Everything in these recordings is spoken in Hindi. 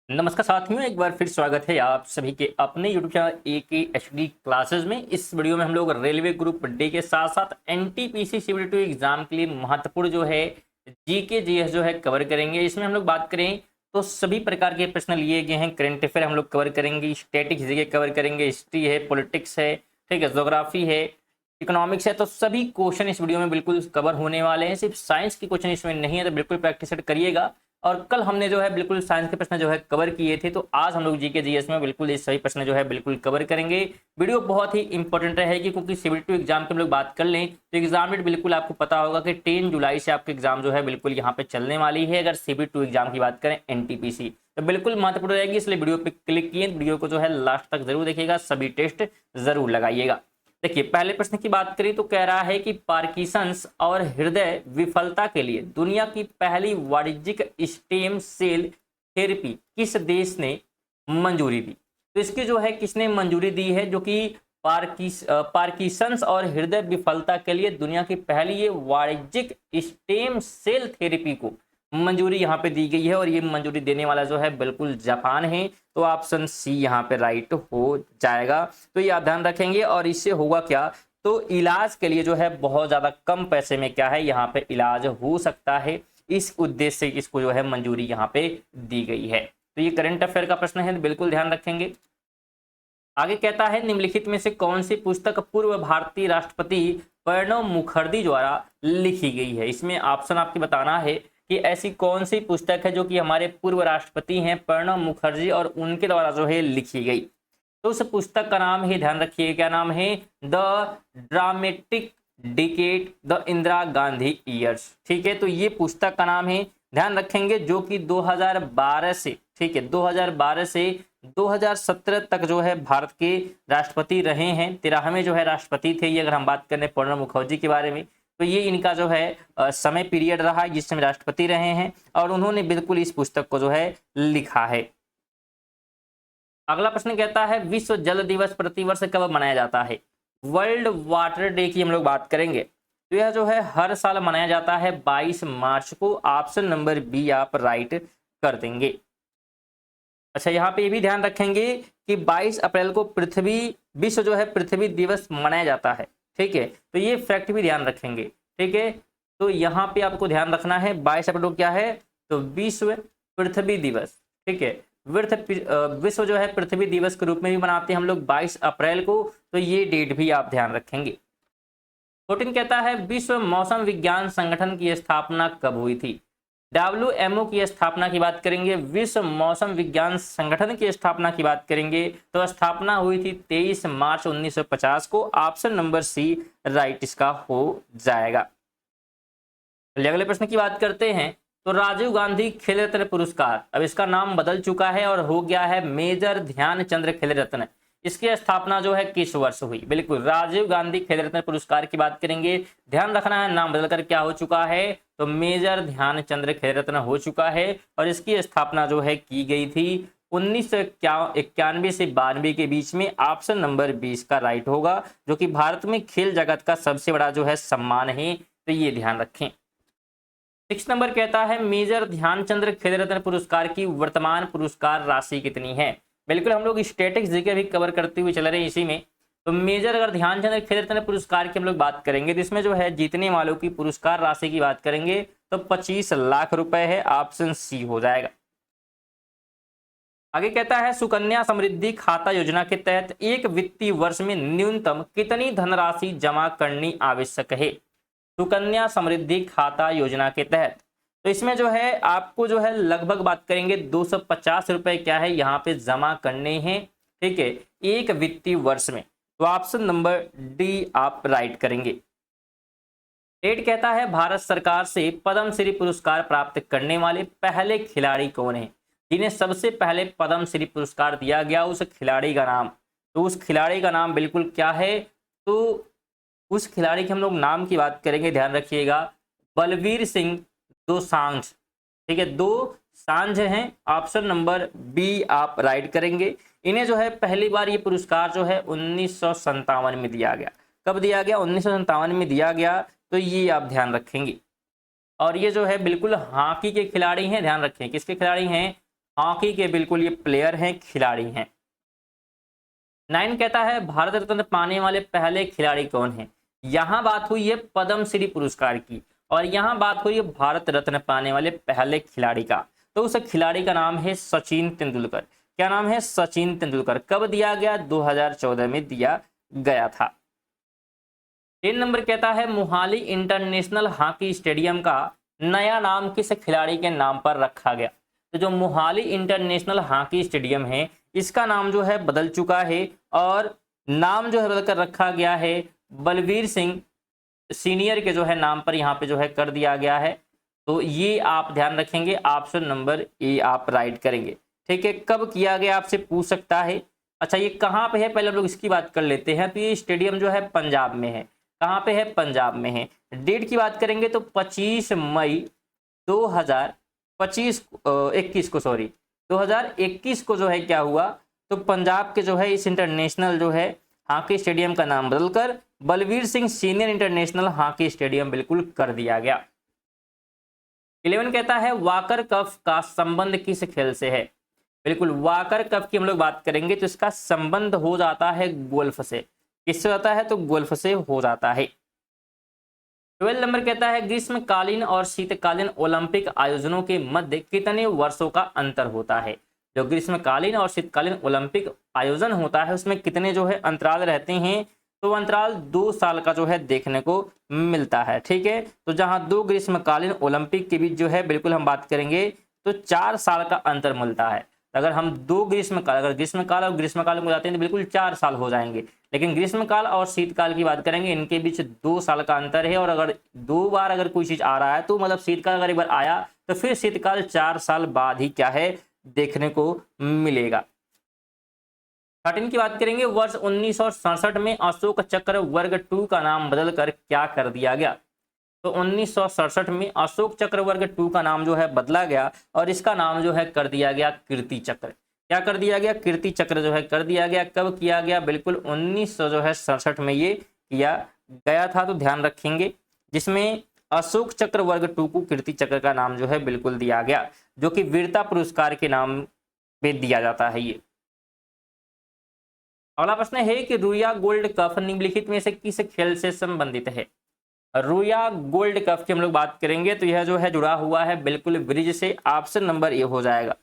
नमस्कार साथियों, एक बार फिर स्वागत है आप सभी के अपने यूट्यूब चैनल AKHD क्लासेस में। इस वीडियो में हम लोग रेलवे ग्रुप डी के साथ साथ NTPC सिविल 2 एग्जाम के लिए महत्वपूर्ण जो है जीके जीएस जो है कवर करेंगे। इसमें हम लोग बात करें तो सभी प्रकार के प्रश्न लिए गए हैं। करंट अफेयर हम लोग कवर करेंगे, स्टैटिक जीके कवर करेंगे, हिस्ट्री है, पॉलिटिक्स है, ठीक है, ज्योग्राफी है, इकोनॉमिक्स है। तो सभी क्वेश्चन इस वीडियो में बिल्कुल कवर होने वाले हैं। सिर्फ साइंस की क्वेश्चन इसमें नहीं है, तो बिल्कुल प्रैक्टिस करिएगा। और कल हमने जो है बिल्कुल साइंस के प्रश्न जो है कवर किए थे, तो आज हम लोग जीके जीएस में बिल्कुल ये सभी प्रश्न जो है बिल्कुल कवर करेंगे। वीडियो बहुत ही इंपॉर्टेंट रहेगी, क्योंकि सिविल 2 एग्जाम के हम लोग बात कर लें तो एग्जाम डेट बिल्कुल आपको पता होगा कि 10 जुलाई से आपके एग्जाम जो है बिल्कुल यहाँ पे चलने वाली है। अगर सिविल 2 एग्जाम की बात करें NTPC, तो बिल्कुल महत्वपूर्ण रहेगी, इसलिए वीडियो पे क्लिक किए, वीडियो को जो है लास्ट तक जरूर देखिएगा, सभी टेस्ट जरूर लगाइएगा। देखिए, पहले प्रश्न की बात करें तो कह रहा है कि पार्किंसंस और हृदय विफलता के लिए दुनिया की पहली वाणिज्यिक स्टेम सेल थेरेपी किस देश ने मंजूरी दी। तो इसकी जो है किसने मंजूरी दी है, जो कि पार्किंसंस और हृदय विफलता के लिए दुनिया की पहली ये वाणिज्यिक स्टेम सेल थेरेपी को मंजूरी यहाँ पे दी गई है। और ये मंजूरी देने वाला जो है बिल्कुल जापान है। तो ऑप्शन सी यहाँ पे राइट हो जाएगा। तो ये आप ध्यान रखेंगे। और इससे होगा क्या, तो इलाज के लिए जो है बहुत ज्यादा कम पैसे में क्या है यहाँ पे इलाज हो सकता है। इस उद्देश्य से इसको जो है मंजूरी यहाँ पे दी गई है। तो ये करंट अफेयर का प्रश्न है, बिल्कुल ध्यान रखेंगे। आगे कहता है, निम्नलिखित में से कौन सी पुस्तक पूर्व भारतीय राष्ट्रपति प्रणब मुखर्जी द्वारा लिखी गई है। इसमें ऑप्शन आपके बताना है कि ऐसी कौन सी पुस्तक है जो कि हमारे पूर्व राष्ट्रपति हैं प्रणब मुखर्जी और उनके द्वारा जो है लिखी गई। तो उस पुस्तक का नाम ही ध्यान रखिए, क्या नाम है, the dramatic decade the Indira Gandhi years. ठीक है, तो ये पुस्तक का नाम है, ध्यान रखेंगे, जो कि 2012 से, ठीक है, 2012 से 2017 तक जो है भारत के राष्ट्रपति रहे हैं। 13वें जो है राष्ट्रपति थे ये, अगर हम बात करें प्रणब मुखर्जी के बारे में, तो ये इनका जो है समय पीरियड रहा है जिस समय राष्ट्रपति रहे हैं। और उन्होंने बिल्कुल इस पुस्तक को जो है लिखा है। अगला प्रश्न कहता है, विश्व जल दिवस प्रतिवर्ष कब मनाया जाता है। वर्ल्ड वाटर डे की हम लोग बात करेंगे, तो यह जो है हर साल मनाया जाता है 22 मार्च को। ऑप्शन नंबर बी आप राइट कर देंगे। अच्छा, यहाँ पे ये भी ध्यान रखेंगे कि 22 अप्रैल को विश्व जो है पृथ्वी दिवस मनाया जाता है। ठीक है, तो ये फैक्ट भी ध्यान रखेंगे। ठीक है, तो यहाँ पे आपको ध्यान रखना है 22 अप्रैल को क्या है, तो विश्व पृथ्वी दिवस। ठीक है, विश्व जो है पृथ्वी दिवस के रूप में भी मनाते हैं हम लोग 22 अप्रैल को। तो ये डेट भी आप ध्यान रखेंगे। 14 कहता है, विश्व मौसम विज्ञान संगठन की स्थापना कब हुई थी। WMO की स्थापना की बात करेंगे, विश्व मौसम विज्ञान संगठन की स्थापना की बात करेंगे, तो स्थापना हुई थी 23 मार्च 1950 को। ऑप्शन नंबर सी राइट इसका हो जाएगा। अगले प्रश्न की बात करते हैं, तो राजीव गांधी खेल रत्न पुरस्कार, अब इसका नाम बदल चुका है और हो गया है मेजर ध्यानचंद्र खेल रत्न। इसकी स्थापना जो है किस वर्ष हुई। बिल्कुल, राजीव गांधी खेल रत्न पुरस्कार की बात करेंगे, ध्यान रखना है नाम बदलकर क्या हो चुका है, तो मेजर ध्यानचंद्र खेल रत्न हो चुका है। और इसकी स्थापना जो है की गई थी 1991 से 92 के बीच में। ऑप्शन नंबर 20 का राइट होगा, जो कि भारत में खेल जगत का सबसे बड़ा जो है सम्मान है। तो ये ध्यान रखें। 6 नंबर कहता है, मेजर ध्यानचंद्र खेल रत्न पुरस्कार की वर्तमान पुरस्कार राशि कितनी है। बिल्कुल, हम लोग स्टैटिक्स जीके भी कवर करते हुए चल रहे हैं इसी में। तो मेजर अगर ध्यानचंद्र खेल रत्न पुरस्कार की हम लोग बात करेंगे, तो इसमें जो है जीतने वालों की पुरस्कार राशि की बात करेंगे तो 25 लाख रुपए है। ऑप्शन सी हो जाएगा। आगे कहता है, सुकन्या समृद्धि खाता योजना के तहत एक वित्तीय वर्ष में न्यूनतम कितनी धनराशि जमा करनी आवश्यक है। सुकन्या समृद्धि खाता योजना के तहत, तो इसमें जो है आपको जो है लगभग बात करेंगे 250 रुपए क्या है यहाँ पे जमा करने हैं। ठीक है, एक वित्तीय वर्ष में। तो ऑप्शन नंबर डी आप राइट करेंगे। 8 कहता है, भारत सरकार से पद्मश्री पुरस्कार प्राप्त करने वाले पहले खिलाड़ी कौन है। जिन्हें सबसे पहले पद्मश्री पुरस्कार दिया गया, उस खिलाड़ी का नाम, तो उस खिलाड़ी का नाम बिल्कुल क्या है, तो उस खिलाड़ी के हम लोग नाम की बात करेंगे, ध्यान रखिएगा, बलवीर सिंह दोसांझ। ठीक है, दो सांझ हैं। ऑप्शन नंबर बी आप राइट करेंगे। इन्हें जो है पहली बार ये पुरस्कार जो है 1957 में दिया गया। कब दिया गया, 1957 में दिया गया। तो ये आप ध्यान रखेंगे। और ये जो है बिल्कुल हॉकी के खिलाड़ी हैं, ध्यान रखें किसके खिलाड़ी हैं, हॉकी के बिल्कुल ये प्लेयर हैं, खिलाड़ी हैं। 9 कहता है भारत रत्न पाने वाले पहले खिलाड़ी कौन है। यहां बात हुई है पद्मश्री पुरस्कार की और यहां बात हुई है भारत रत्न पाने वाले पहले खिलाड़ी का। तो उस खिलाड़ी का नाम है सचिन तेंदुलकर। क्या नाम है? सचिन तेंदुलकर। कब दिया गया? 2014 में दिया गया था। 3 नंबर कहता है मोहाली इंटरनेशनल हॉकी स्टेडियम का नया नाम किस खिलाड़ी के नाम पर रखा गया। तो जो मोहाली इंटरनेशनल हॉकी स्टेडियम है इसका नाम जो है बदल चुका है और नाम जो है बदलकर रखा गया है बलवीर सिंह सीनियर के जो है नाम पर यहाँ पे जो है कर दिया गया है। तो ये आप ध्यान रखेंगे, ऑप्शन नंबर ए आप राइट करेंगे। ठीक है, कब किया गया आपसे पूछ सकता है। अच्छा ये कहाँ पे है, पहले हम लोग इसकी बात कर लेते हैं। तो ये स्टेडियम जो है पंजाब में है। कहाँ पे है? पंजाब में है। डेट की बात करेंगे तो 25 मई 2021 को 2021 को जो है क्या हुआ, तो पंजाब के जो है इस इंटरनेशनल जो है हॉकी स्टेडियम का नाम बदलकर Balbir Singh senior international hockey stadium बिल्कुल कर दिया गया। 11 कहता है वाकर कप का संबंध किस खेल से है। बिल्कुल वाकर कप की हम लोग बात करेंगे तो इसका संबंध हो जाता है गोल्फ से। किससे होता है? तो गोल्फ से हो जाता है। 12 नंबर कहता है ग्रीष्मकालीन और शीतकालीन ओलंपिक आयोजनों के मध्य कितने वर्षों का अंतर होता है। जो ग्रीष्मकालीन और शीतकालीन ओलंपिक आयोजन होता है उसमें कितने जो है अंतराल रहते हैं, तो अंतराल 2 साल का जो है देखने को मिलता है। ठीक है, तो जहां 2 ग्रीष्मकालीन ओलंपिक के बीच जो है बिल्कुल हम बात करेंगे तो 4 साल का अंतर मिलता है। अगर हम 2 ग्रीष्मकाल, अगर ग्रीष्मकाल और ग्रीष्मकाल में जाते हैं तो बिल्कुल 4 साल हो जाएंगे, लेकिन ग्रीष्मकाल और शीतकाल की बात करेंगे इनके बीच 2 साल का अंतर है। और अगर 2 बार अगर कोई चीज आ रहा है तो मतलब शीतकाल अगर एक बार आया तो फिर शीतकाल 4 साल बाद ही क्या है देखने को मिलेगा। 13 की बात करेंगे वर्ष 1967 में अशोक चक्र वर्ग 2 का नाम बदलकर क्या कर दिया गया। तो 1967 में अशोक चक्र वर्ग 2 का नाम जो है बदला गया और इसका नाम जो है कर दिया गया कीर्ति चक्र। क्या कर दिया गया? कीर्ति चक्र जो है कर दिया गया। कब किया गया? बिल्कुल 1967 में ये किया गया था। तो ध्यान रखेंगे, जिसमें अशोक चक्र वर्ग 2 को कीर्ति चक्र का नाम जो है बिल्कुल दिया गया, जो कि वीरता पुरस्कार के नाम पे दिया जाता है ये। अगला प्रश्न है कि रुया गोल्ड कप निम्नलिखित में से किस खेल से संबंधित है। रुया गोल्ड कप की हम लोग बात करेंगे तो यह जो है जुड़ा हुआ है बिल्कुल ब्रिज से। ऑप्शन नंबर ए हो जाएगा।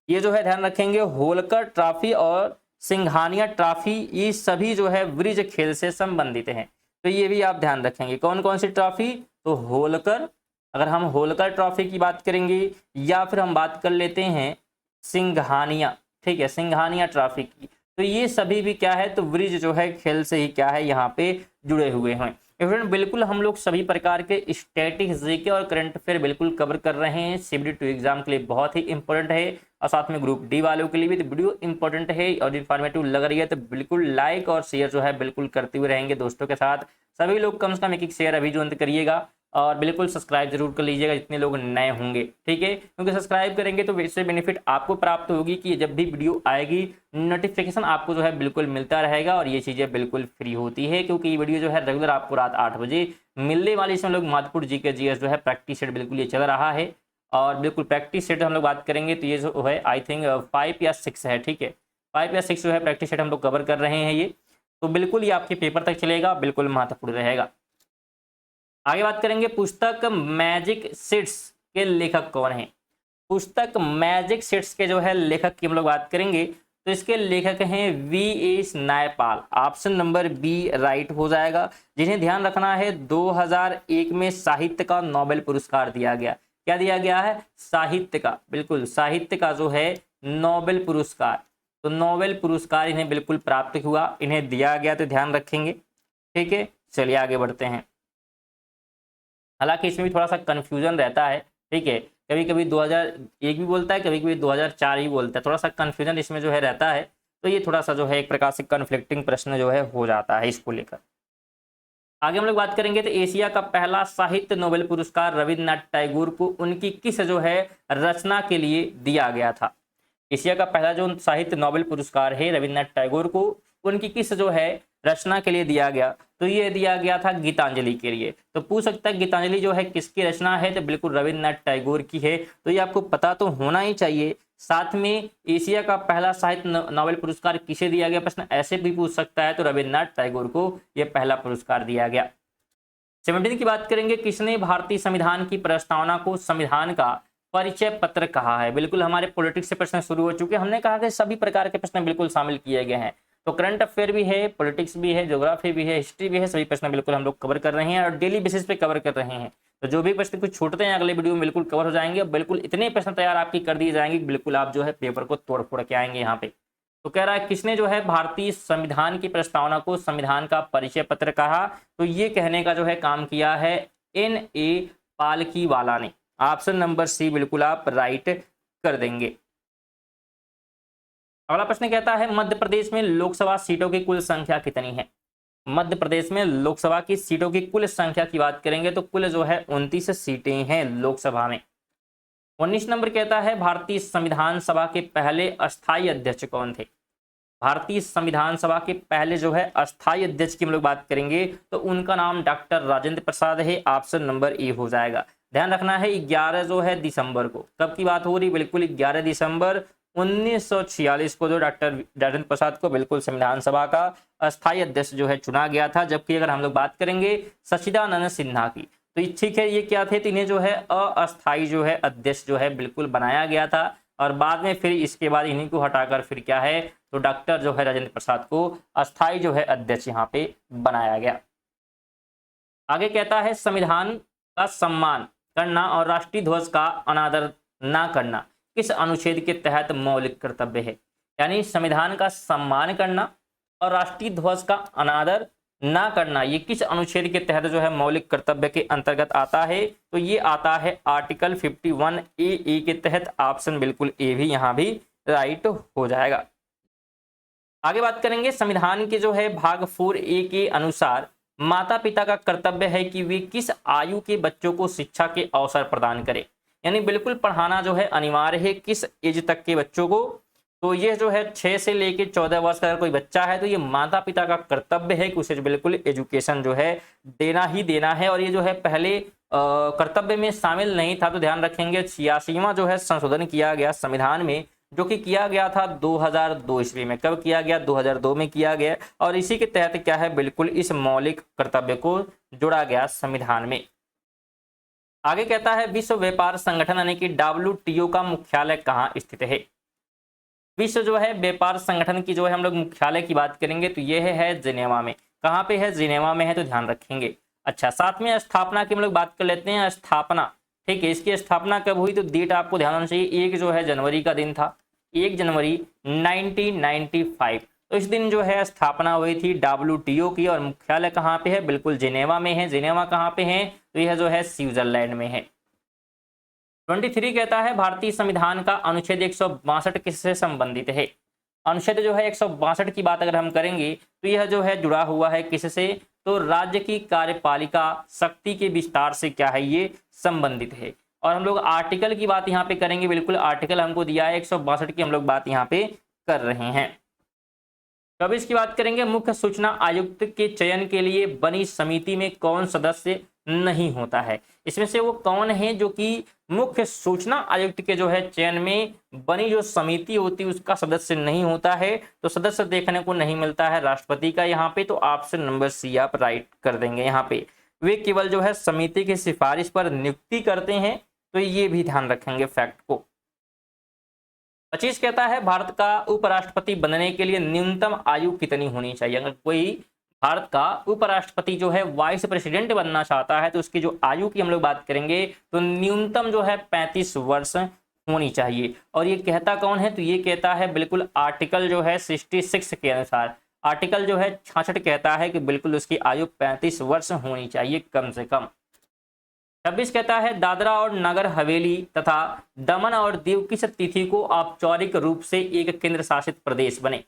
ये जो है ध्यान रखेंगे होलकर ट्रॉफी और सिंघानिया ट्रॉफी ये सभी जो है ब्रिज खेल से संबंधित हैं। तो ये भी आप ध्यान रखेंगे। कौन कौन सी ट्रॉफी? तो होलकर, अगर हम होलकर ट्रॉफी की बात करेंगे या फिर हम बात कर लेते हैं सिंघानिया, ठीक है, सिंघानिया ट्रॉफी की, तो ये सभी भी क्या है तो ब्रिज जो है खेल से ही क्या है यहाँ पे जुड़े हुए हैं। फ्रेंड बिल्कुल हम लोग सभी प्रकार के स्टैटिक्स, जीके और करंट अफेयर बिल्कुल कवर कर रहे हैं। CBT 2 एग्जाम के लिए बहुत ही इंपॉर्टेंट है और साथ में ग्रुप डी वालों के लिए भी तो वीडियो इंपॉर्टेंट है और इन्फॉर्मेटिव लग रही है तो बिल्कुल लाइक और शेयर जो है बिल्कुल करते हुए रहेंगे दोस्तों के साथ। सभी लोग कम से कम एक शेयर अभी जो करिएगा और बिल्कुल सब्सक्राइब जरूर कर लीजिएगा जितने लोग नए होंगे, ठीक है, क्योंकि सब्सक्राइब करेंगे तो इससे बेनिफिट आपको प्राप्त होगी कि जब भी वीडियो आएगी नोटिफिकेशन आपको जो है बिल्कुल मिलता रहेगा और ये चीज़ें बिल्कुल फ्री होती है, क्योंकि ये वीडियो जो है रेगुलर आपको रात 8 बजे मिलने वाली। इसमें लोग महत्वपूर्ण जीके जीएस जो है प्रैक्टिस सेट बिल्कुल ये चल रहा है और बिल्कुल प्रैक्टिस सेट हम लोग बात करेंगे तो ये जो है आई थिंक 5 या 6 है, ठीक है, 5 या 6 जो है प्रैक्टिस सेट हम लोग कवर कर रहे हैं ये, तो बिल्कुल ये आपके पेपर तक चलेगा, बिल्कुल महत्वपूर्ण रहेगा। आगे बात करेंगे पुस्तक मैजिक सीड्स के लेखक कौन है। पुस्तक मैजिक सीड्स के जो है लेखक की हम लोग बात करेंगे तो इसके लेखक हैं VS Naipaul. Option number B right हो जाएगा। जिन्हें ध्यान रखना है 2001 में साहित्य का नोबेल पुरस्कार दिया गया। क्या दिया गया है? साहित्य का, बिल्कुल साहित्य का जो है नोबेल पुरस्कार, तो नोबेल पुरस्कार इन्हें बिल्कुल प्राप्त हुआ, इन्हें दिया गया, तो ध्यान रखेंगे, ठीक है। चलिए आगे बढ़ते हैं। हालांकि इसमें भी थोड़ा सा कन्फ्यूजन रहता है, ठीक है, कभी कभी 2001 भी बोलता है, कभी कभी 2004 भी बोलता है, थोड़ा सा कन्फ्यूजन इसमें जो है रहता है, तो ये थोड़ा सा जो है एक प्रकार से कन्फ्लिक्टिंग प्रश्न जो है हो जाता है इसको लेकर। आगे हम लोग बात करेंगे तो एशिया का पहला साहित्य नोबेल पुरस्कार रविन्द्रनाथ टैगोर को उनकी किस जो है रचना के लिए दिया गया था। एशिया का पहला जो साहित्य नोबेल पुरस्कार है रविन्द्रनाथ टैगोर को उनकी किस जो है रचना के लिए दिया गया, तो ये दिया गया था गीतांजलि के लिए। तो पूछ सकता है गीतांजलि जो है किसकी रचना है, तो बिल्कुल रविन्द्रनाथ टैगोर की है। तो ये आपको पता तो होना ही चाहिए साथ में एशिया का पहला साहित्य नोबेल पुरस्कार किसे दिया गया, प्रश्न ऐसे भी पूछ सकता है, तो रविन्द्रनाथ टैगोर को यह पहला पुरस्कार दिया गया। 17 की बात करेंगे, किसने भारतीय संविधान की प्रस्तावना को संविधान का परिचय पत्र कहा है। बिल्कुल हमारे पॉलिटिक्स से प्रश्न शुरू हो चुके हैं, हमने कहा कि सभी प्रकार के प्रश्न बिल्कुल शामिल किए गए हैं, तो करंट अफेयर भी है, पॉलिटिक्स भी है, ज्योग्राफी भी है, हिस्ट्री भी है, सभी प्रश्न बिल्कुल हम लोग कवर कर रहे हैं और डेली बेसिस पे कवर कर रहे हैं। तो जो भी प्रश्न कुछ छूटते हैं अगले वीडियो में बिल्कुल कवर हो जाएंगे, बिल्कुल इतने प्रश्न तैयार आपकी कर दिए जाएंगे, बिल्कुल आप जो है पेपर को तोड़ फोड़ के आएंगे यहाँ पे। तो कह रहा है किसने जो है भारतीय संविधान की प्रस्तावना को संविधान का परिचय पत्र कहा, तो ये कहने का जो है काम किया है N.A. पालकीवाला ने। ऑप्शन नंबर सी बिल्कुल आप राइट कर देंगे। अगला प्रश्न कहता है मध्य प्रदेश में लोकसभा सीटों की कुल संख्या कितनी है। मध्य प्रदेश में लोकसभा की सीटों की कुल संख्या की बात करेंगे तो कुल जो है 29 सीटें हैं लोकसभा में। 19 नंबर कहता है भारतीय संविधान सभा के पहले अस्थायी अध्यक्ष कौन थे। भारतीय संविधान सभा के पहले जो है अस्थायी अध्यक्ष की हम लोग बात करेंगे तो उनका नाम डॉक्टर राजेंद्र प्रसाद है। ऑप्शन नंबर ए हो जाएगा। ध्यान रखना है 11 जो है दिसंबर को, कब की बात हो रही, बिल्कुल 11 दिसंबर 1946 को जो डॉक्टर राजेंद्र प्रसाद को बिल्कुल संविधान सभा का अस्थायी अध्यक्ष जो है चुना गया था। जबकि अगर हम लोग बात करेंगे सच्चिदानंद सिन्हा की, तो ठीक है ये क्या थे, तो इन्हें जो है अस्थायी जो है अध्यक्ष जो है बिल्कुल बनाया गया था और बाद में फिर इसके बाद इन्हीं को हटाकर फिर क्या है, तो डॉक्टर जो है राजेंद्र प्रसाद को अस्थायी जो है अध्यक्ष यहाँ पे बनाया गया। आगे कहता है संविधान का सम्मान करना और राष्ट्रीय ध्वज का अनादर ना करना किस अनुच्छेद के तहत मौलिक कर्तव्य है। यानी संविधान का सम्मान करना और राष्ट्रीय ध्वज का अनादर ना करना ये किस अनुच्छेद के तहत जो है मौलिक कर्तव्य के अंतर्गत आता है, तो ये आता है आर्टिकल 51A के तहत। ऑप्शन बिल्कुल ए भी यहाँ भी राइट हो जाएगा। आगे बात करेंगे संविधान के जो है भाग 4A के अनुसार माता पिता का कर्तव्य है कि वे किस आयु के बच्चों को शिक्षा के अवसर प्रदान करें। यानी बिल्कुल पढ़ाना जो है अनिवार्य है किस एज तक के बच्चों को, तो ये जो है 6 से लेकर 14 वर्ष का अगर कोई बच्चा है तो ये माता पिता का कर्तव्य है कि उसे बिल्कुल एजुकेशन जो है देना ही देना है। और ये जो है पहले कर्तव्य में शामिल नहीं था, तो ध्यान रखेंगे 86वां जो है संशोधन किया गया संविधान में, जो कि किया गया था 2002 ईस्वी में। कब किया गया, 2002 में किया गया और इसी के तहत क्या है बिल्कुल इस मौलिक कर्तव्य को जोड़ा गया संविधान में। आगे कहता है विश्व व्यापार संगठन यानी कि WTO का मुख्यालय कहाँ स्थित है। विश्व जो है व्यापार संगठन की जो है हम लोग मुख्यालय की बात करेंगे तो यह है जिनेवा में। कहाँ पे है, जिनेवा में है, तो ध्यान रखेंगे। अच्छा, साथ में स्थापना की हम लोग बात कर लेते हैं। स्थापना, ठीक है, इसकी स्थापना कब हुई, तो डेट आपको ध्यान होना चाहिए। 1 जो है जनवरी का दिन था, 1 जनवरी 1995। तो इस दिन जो है स्थापना हुई थी WTO की और मुख्यालय कहाँ पे है, बिल्कुल जिनेवा में है। जिनेवा कहाँ पे है, तो यह जो है स्विट्जरलैंड में है। 23 कहता है भारतीय संविधान का अनुच्छेद 162 किससे संबंधित है। अनुच्छेद जो है 162 की बात अगर हम करेंगे तो यह जो है जुड़ा हुआ है किससे, तो राज्य की कार्यपालिका शक्ति के विस्तार से क्या है ये संबंधित है। और हम लोग आर्टिकल की बात यहाँ पे करेंगे, बिल्कुल आर्टिकल हमको दिया है 162 की हम लोग बात यहाँ पे कर रहे हैं। कब इसकी बात करेंगे, मुख्य सूचना आयुक्त के चयन के लिए बनी समिति में कौन सदस्य नहीं होता है। इसमें से वो कौन है जो कि मुख्य सूचना आयुक्त के जो है चयन में बनी जो समिति होती है उसका सदस्य नहीं होता है, तो सदस्य देखने को नहीं मिलता है राष्ट्रपति का यहाँ पे। तो ऑप्शन नंबर सी आप राइट कर देंगे। यहाँ पे वे केवल जो है समिति की सिफारिश पर नियुक्ति करते हैं, तो ये भी ध्यान रखेंगे फैक्ट को। 25 कहता है भारत का उपराष्ट्रपति बनने के लिए न्यूनतम आयु कितनी होनी चाहिए। अगर कोई भारत का उपराष्ट्रपति जो है वाइस प्रेसिडेंट बनना चाहता है तो उसकी जो आयु की हम लोग बात करेंगे तो न्यूनतम जो है 35 वर्ष होनी चाहिए। और ये कहता कौन है, तो ये कहता है बिल्कुल आर्टिकल जो है 66 के अनुसार। आर्टिकल जो है 66 कहता है कि बिल्कुल उसकी आयु 35 वर्ष होनी चाहिए कम से कम। 26 कहता है दादरा और नगर हवेली तथा दमन और दीव किस तिथि को औपचारिक रूप से एक केंद्र शासित प्रदेश बने।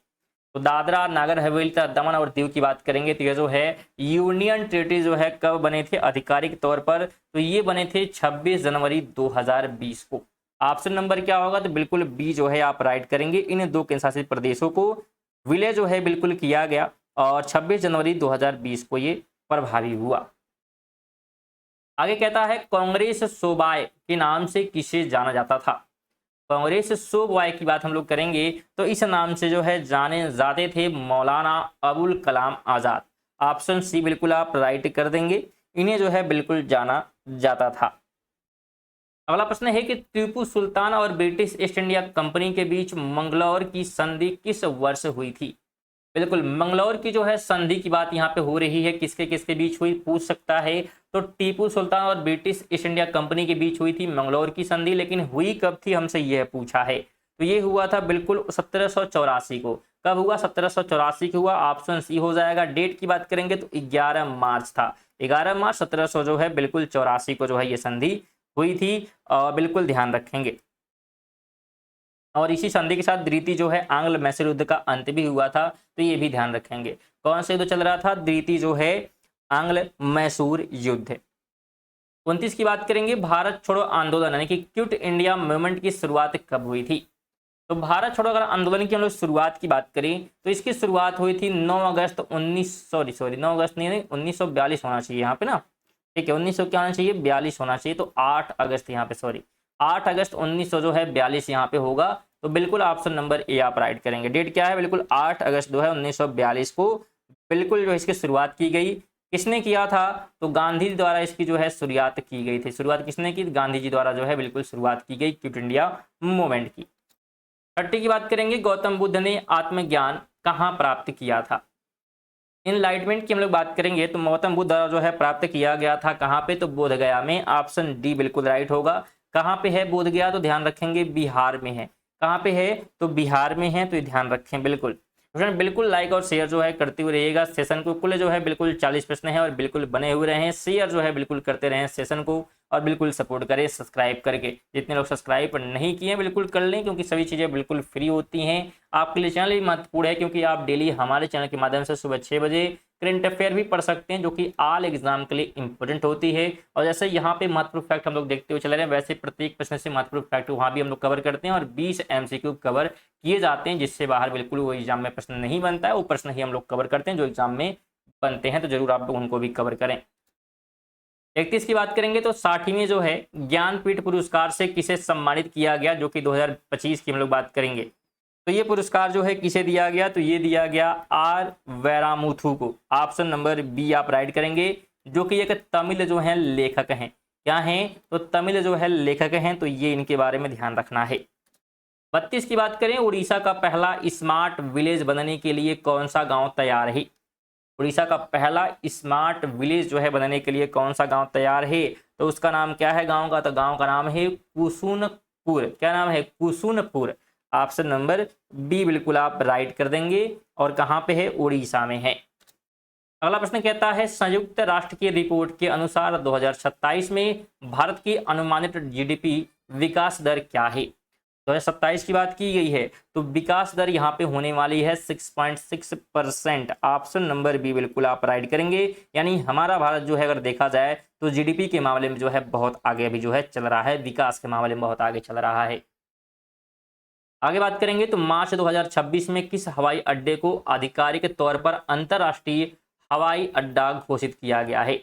तो दादरा नगर हवेली तथा दमन और दीव की बात करेंगे तो ये जो है यूनियन टेरिटरी जो है कब बने थे आधिकारिक तौर पर, तो ये बने थे 26 जनवरी 2020 को। ऑप्शन नंबर क्या होगा, तो बिल्कुल बी जो है आप राइट करेंगे। इन 2 केंद्र शासित प्रदेशों को विलय जो है बिल्कुल किया गया और 26 जनवरी 2020 को ये प्रभावी हुआ। आगे कहता है कांग्रेस सोबाय के नाम से किसे जाना जाता था। कांग्रेस शो बॉय की बात हम लोग करेंगे तो इस नाम से जो है जाने जाते थे मौलाना अबुल कलाम आज़ाद। ऑप्शन सी बिल्कुल आप राइट कर देंगे, इन्हें जो है बिल्कुल जाना जाता था। अगला प्रश्न है कि टीपू सुल्तान और ब्रिटिश ईस्ट इंडिया कंपनी के बीच मंगलौर की संधि किस वर्ष हुई थी? बिल्कुल मंगलौर की जो है संधि की बात यहाँ पे हो रही है, किसके किसके बीच हुई पूछ सकता है। तो टीपू सुल्तान और ब्रिटिश ईस्ट इंडिया कंपनी के बीच हुई थी मंगलौर की संधि, लेकिन हुई कब थी हमसे यह पूछा है। तो ये हुआ था बिल्कुल 1784 को। कब हुआ? 1784 को हुआ। ऑप्शन सी हो जाएगा। डेट की बात करेंगे तो 11 मार्च था। 11 मार्च 1700 जो है बिल्कुल 84 को जो है ये संधि हुई थी। बिल्कुल ध्यान रखेंगे। और इसी संधि के साथ द्वितीय जो है आंग्ल मैसूर युद्ध का अंत भी हुआ था, तो ये भी ध्यान रखेंगे। कौन सा युद्ध चल रहा था? द्वितीय जो है आंग्ल मैसूर युद्ध। 29 की बात करेंगे, भारत छोड़ो आंदोलन यानी कि क्विट इंडिया मूवमेंट की शुरुआत कब हुई थी? तो भारत छोड़ो अगर आंदोलन की हम लोग शुरुआत की बात करें तो इसकी शुरुआत हुई थी 9 अगस्त 9 अगस्त नहीं 1942 होना चाहिए यहाँ पे ना, ठीक है 1900 क्या होना चाहिए? 42 होना चाहिए। तो 8 अगस्त यहाँ पे 8 अगस्त 1900 जो है 42 यहाँ पे होगा। तो बिल्कुल ऑप्शन नंबर ए आप राइट करेंगे। डेट क्या है? बिल्कुल 8 अगस्त जो है 1942 को बिल्कुल जो इसकी शुरुआत की गई। किसने किया था? तो गांधी जी द्वारा इसकी जो है शुरुआत की गई थी। शुरुआत किसने की? गांधी जी द्वारा जो है बिल्कुल शुरुआत की गई क्विट इंडिया मूवमेंट की। 30 की बात करेंगे, गौतम बुद्ध ने आत्मज्ञान कहाँ प्राप्त किया था? इनलाइटमेंट की हम लोग बात करेंगे तो गौतम बुद्ध द्वारा जो है प्राप्त किया गया था कहाँ पे? तो बोध गया में। ऑप्शन डी बिल्कुल राइट होगा। कहाँ पे है बोध गया? तो ध्यान रखेंगे बिहार में है। कहाँ पे है? तो बिहार में है, तो ये ध्यान रखें बिल्कुल। फ्रेंड बिल्कुल लाइक और शेयर जो है करते हुए रहिएगा सेशन को। कुल जो है बिल्कुल 40 प्रश्न है और बिल्कुल बने हुए रहें। शेयर जो है बिल्कुल करते रहें सेशन को और बिल्कुल सपोर्ट करें सब्सक्राइब करके। जितने लोग सब्सक्राइब नहीं किए बिल्कुल कर लें, क्योंकि सभी चीज़ें बिल्कुल फ्री होती हैं। आपके लिए चैनल भी महत्वपूर्ण है, क्योंकि आप डेली हमारे चैनल के माध्यम से सुबह 6 बजे करंट अफेयर भी पढ़ सकते हैं, जो कि ऑल एग्जाम के लिए इंपॉर्टेंट होती है। और जैसे यहाँ पे महत्वपूर्ण फैक्ट हम लोग देखते हुए चले रहे हैं, वैसे प्रत्येक प्रश्न से महत्वपूर्ण फैक्ट वहाँ भी हम लोग कवर करते हैं और 20 MCQ कवर किए जाते हैं, जिससे बाहर बिल्कुल वो एग्जाम में प्रश्न नहीं बनता है। वो प्रश्न ही हम लोग कवर करते हैं जो एग्जाम में बनते हैं, तो जरूर आप लोग उनको भी कवर करें। 31 की बात करेंगे तो 60वीं जो है ज्ञानपीठ पुरस्कार से किसे सम्मानित किया गया, जो कि 2025 की हम लोग बात करेंगे। तो ये पुरस्कार जो है किसे दिया गया? तो ये दिया गया आर वैरामुथु को। ऑप्शन नंबर बी आप राइट करेंगे, जो कि एक तमिल जो है लेखक हैं। क्या हैं? तो तमिल जो है लेखक हैं, तो ये इनके बारे में ध्यान रखना है। 32 की बात करें, उड़ीसा का पहला स्मार्ट विलेज बनने के लिए कौन सा गांव तैयार है? उड़ीसा का पहला स्मार्ट विलेज जो है बनने के लिए कौन सा गांव तैयार है? तो उसका नाम क्या है गांव का? तो गांव का नाम है कुसुनपुर। क्या नाम है? कुसुनपुर। ऑप्शन नंबर बी बिल्कुल आप राइट कर देंगे। और कहां पे है? उड़ीसा में है। अगला प्रश्न कहता है, संयुक्त राष्ट्र की रिपोर्ट के अनुसार 2027 में भारत की अनुमानित जीडीपी विकास दर क्या है? 2027 की बात की गई है, तो विकास दर यहाँ पे होने वाली है 6.6%। ऑप्शन नंबर बी बिल्कुल आप राइट करेंगे। यानी हमारा भारत जो है अगर देखा जाए तो जीडीपी के मामले में जो है बहुत आगे अभी जो है चल रहा है, विकास के मामले में बहुत आगे चल रहा है। आगे बात करेंगे तो मार्च 2026 में किस हवाई अड्डे को आधिकारिक तौर पर अंतरराष्ट्रीय हवाई अड्डा घोषित किया गया है?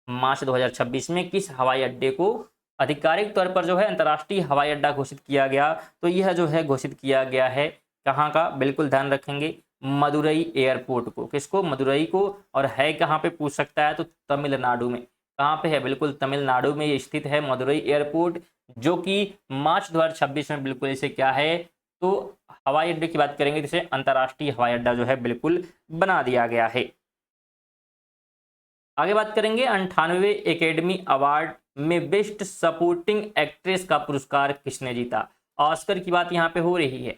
मार्च 2026 में किस हवाई अड्डे को आधिकारिक तौर पर जो है अंतर्राष्ट्रीय हवाई अड्डा घोषित किया गया? तो यह जो है घोषित किया गया है कहाँ का? बिल्कुल ध्यान रखेंगे, मदुरई एयरपोर्ट को। किसको? मदुरई को। और है कहाँ पे पूछ सकता है? तो तमिलनाडु में। कहाँ पे है? बिल्कुल तमिलनाडु में ये स्थित है मदुरई एयरपोर्ट, जो कि मार्च 2026 में बिल्कुल इसे क्या है? तो हवाई अड्डे की बात करेंगे जिसे अंतर्राष्ट्रीय हवाई अड्डा जो है बिल्कुल बना दिया गया है। आगे बात करेंगे 98वें एकेडमी अवार्ड में बेस्ट सपोर्टिंग एक्ट्रेस का पुरस्कार किसने जीता? ऑस्कर की बात यहाँ पे हो रही है।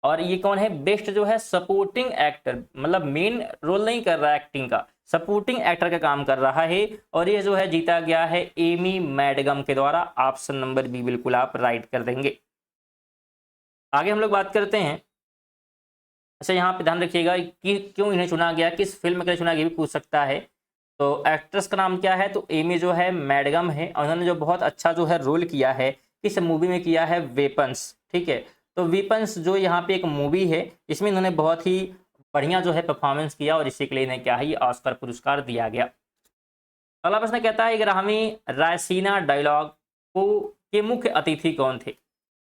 और ये कौन है? बेस्ट जो है सपोर्टिंग एक्टर, मतलब मेन रोल नहीं कर रहा है एक्टिंग का, सपोर्टिंग एक्टर का काम कर रहा है। और ये जो है जीता गया है एमी मैडगम के द्वारा। ऑप्शन नंबर बी बिल्कुल आप राइट कर देंगे। आगे हम लोग बात करते हैं, अच्छा यहाँ पे ध्यान रखिएगा कि क्यों इन्हें चुना गया, किस फिल्म के लिए चुना गया भी पूछ सकता है। तो एक्ट्रेस का नाम क्या है? तो एमी जो है मैडगम है, और उन्होंने जो बहुत अच्छा जो है रोल किया है किस मूवी में किया है? वेपन्स। ठीक है, तो वेपन्स जो यहाँ पे एक मूवी है, इसमें इन्होंने बहुत ही बढ़िया जो है परफॉर्मेंस किया और इसी के लिए इन्हें क्या है? ऑस्कर पुरस्कार दिया गया। अगला प्रश्न कहता है 11वीं रायसीना डायलॉग को के मुख्य अतिथि कौन थे?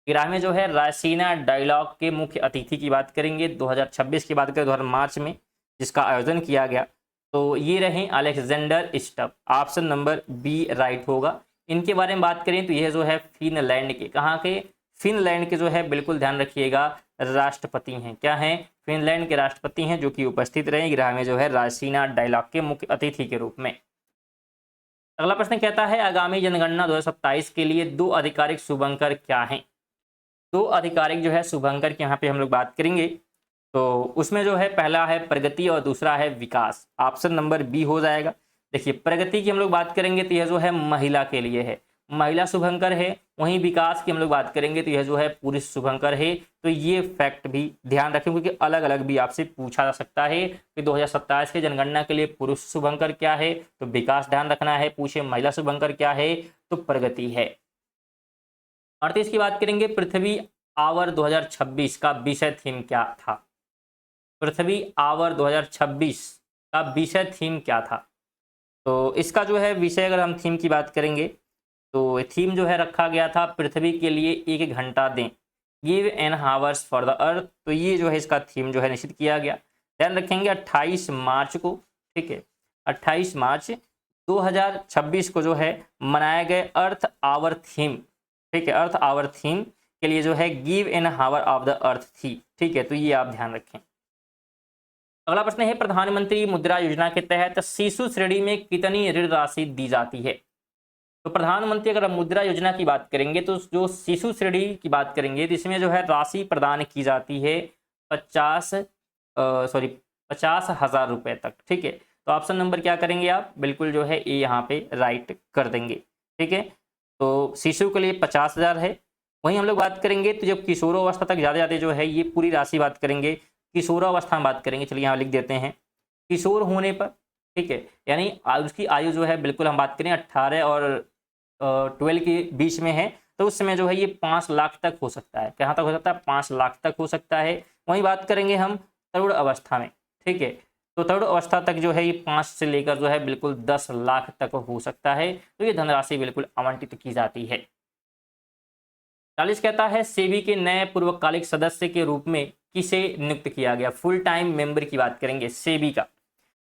ग्राम में जो है रायसीना डायलॉग के मुख्य अतिथि की बात करेंगे 2026 की बात करें 2000 मार्च में जिसका आयोजन किया गया, तो ये रहे Alexander Stubb. Option number B right होगा। इनके बारे में बात करें तो यह जो है फिनलैंड के, कहाँ के, फिनलैंड के जो है बिल्कुल ध्यान रखिएगा राष्ट्रपति हैं। क्या हैं, फिनलैंड के राष्ट्रपति हैं जो कि उपस्थित रहे ग्राम में जो है रायसीना डायलॉग के मुख्य अतिथि के रूप में। अगला प्रश्न कहता है आगामी जनगणना 2027 के लिए 2 आधिकारिक शुभंकर क्या हैं। 2 आधिकारिक जो है शुभंकर की यहाँ पे हम लोग बात करेंगे, तो उसमें जो है पहला है प्रगति और दूसरा है विकास। ऑप्शन नंबर बी हो जाएगा। देखिए प्रगति की हम लोग बात करेंगे तो यह जो है महिला के लिए है, महिला शुभंकर है। वहीं विकास की हम लोग बात करेंगे तो यह जो है पुरुष शुभंकर है। तो ये फैक्ट भी ध्यान रखें क्योंकि अलग अलग भी आपसे पूछा जा सकता है कि 2027 के जनगणना के लिए पुरुष शुभंकर क्या है, तो विकास ध्यान रखना है। पूछे महिला शुभंकर क्या है, तो प्रगति है। 38 की बात करेंगे पृथ्वी आवर 2026 का विषय थीम क्या था। पृथ्वी आवर 2026 का विषय थीम क्या था, तो इसका जो है विषय अगर हम थीम की बात करेंगे तो थीम जो है रखा गया था पृथ्वी के लिए 1 घंटा दें, give an hours for the earth. तो ये जो है इसका थीम जो है निश्चित किया गया। ध्यान रखेंगे 28 मार्च को, ठीक है, 28 मार्च 2026 को जो है मनाया गया अर्थ आवर थीम, ठीक है, अर्थ आवर थीम के लिए जो है give an hour of the Earth थी, ठीक है, तो ये आप ध्यान रखें। अगला प्रश्न है प्रधानमंत्री मुद्रा योजना के तहत शिशु श्रेणी में कितनी ऋण राशि दी जाती है। तो प्रधानमंत्री अगर मुद्रा योजना की बात करेंगे तो जो शिशु श्रेणी की बात करेंगे तो इसमें जो है राशि प्रदान की जाती है 50,000 रुपए तक, ठीक है। तो ऑप्शन नंबर क्या करेंगे आप, बिल्कुल जो है ये यहाँ पे राइट कर देंगे, ठीक है। तो शिशु के लिए 50,000 है। वहीं हम लोग बात करेंगे तो जब किशोरावस्था तक ज़्यादा ज़्यादा जो है ये पूरी राशि बात करेंगे, किशोरावस्था में बात करेंगे, चलिए यहाँ लिख देते हैं किशोर होने पर, ठीक है, यानी उसकी आयु जो है बिल्कुल हम बात करें 18 और 12 के बीच में है, तो उस समय जो है ये 5 लाख तक हो सकता है। कहाँ तक हो सकता है, 5 लाख तक हो सकता है। वहीं बात करेंगे हम तरुण अवस्था में, ठीक है, तो तरुण अवस्था तक जो है ये 5 से लेकर जो है बिल्कुल 10 लाख तक हो सकता है। तो ये धनराशि बिल्कुल आवंटित की जाती है। 40 कहता है सेबी के नए पूर्वकालिक सदस्य के रूप में किसे नियुक्त किया गया। फुल टाइम मेंबर की बात करेंगे सेबी का, तो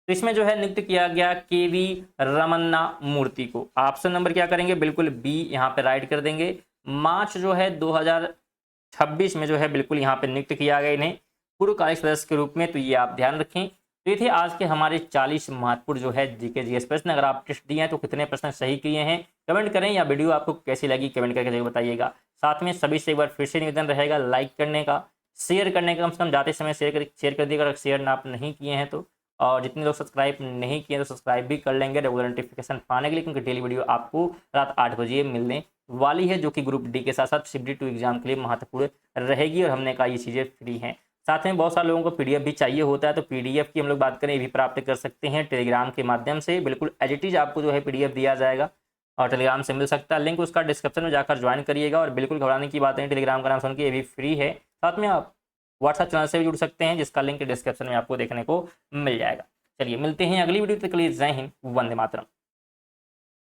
इसमें जो है नियुक्त किया गया केवी रमन्ना मूर्ति को। ऑप्शन नंबर क्या करेंगे, बिल्कुल बी यहाँ पे राइट कर देंगे। मार्च जो है 2026 में जो है बिल्कुल यहाँ पे नियुक्त किया गया इन्हें पूर्वकालिक सदस्य के रूप में, तो ये आप ध्यान रखें। तो ये थे आज के हमारे 40 महत्वपूर्ण जो है जीके जीएस प्रश्न। अगर आप टेस्ट दिए हैं तो कितने प्रश्न सही किए हैं कमेंट करें, या वीडियो आपको कैसी लगी कमेंट करके जरूर बताइएगा। साथ में सभी से एक बार फिर से निवेदन रहेगा लाइक करने का, शेयर करने का, कम से कम जाते समय शेयर कर दिएगा अगर शेयर आप नहीं किए हैं तो। और जितने लोग सब्सक्राइब नहीं किए तो सब्सक्राइब भी कर लेंगे रेगुलर नोटिफिकेशन पाने के लिए, क्योंकि डेली वीडियो आपको रात 8 बजे मिलने वाली है, जो कि ग्रुप डी के साथ साथ शिफ्ट 2 एग्जाम के लिए महत्वपूर्ण रहेगी। और हमने कहा ये चीज़ें फ्री हैं। साथ में बहुत सारे लोगों को पीडीएफ भी चाहिए होता है, तो पीडीएफ की हम लोग बात करें ये भी प्राप्त कर सकते हैं टेलीग्राम के माध्यम से। बिल्कुल एज इट इज आपको जो है पीडीएफ दिया जाएगा और टेलीग्राम से मिल सकता है। लिंक उसका डिस्क्रिप्शन में जाकर ज्वाइन करिएगा। और बिल्कुल घबराने की बात नहीं, टेलीग्राम का नाम सुन के ये भी फ्री है। साथ में आप व्हाट्सएप चैनल से भी जुड़ सकते हैं, जिसका लिंक डिस्क्रिप्शन में आपको देखने को मिल जाएगा। चलिए मिलते हैं अगली वीडियो तक के लिए। जय हिंद, वंदे मातरम।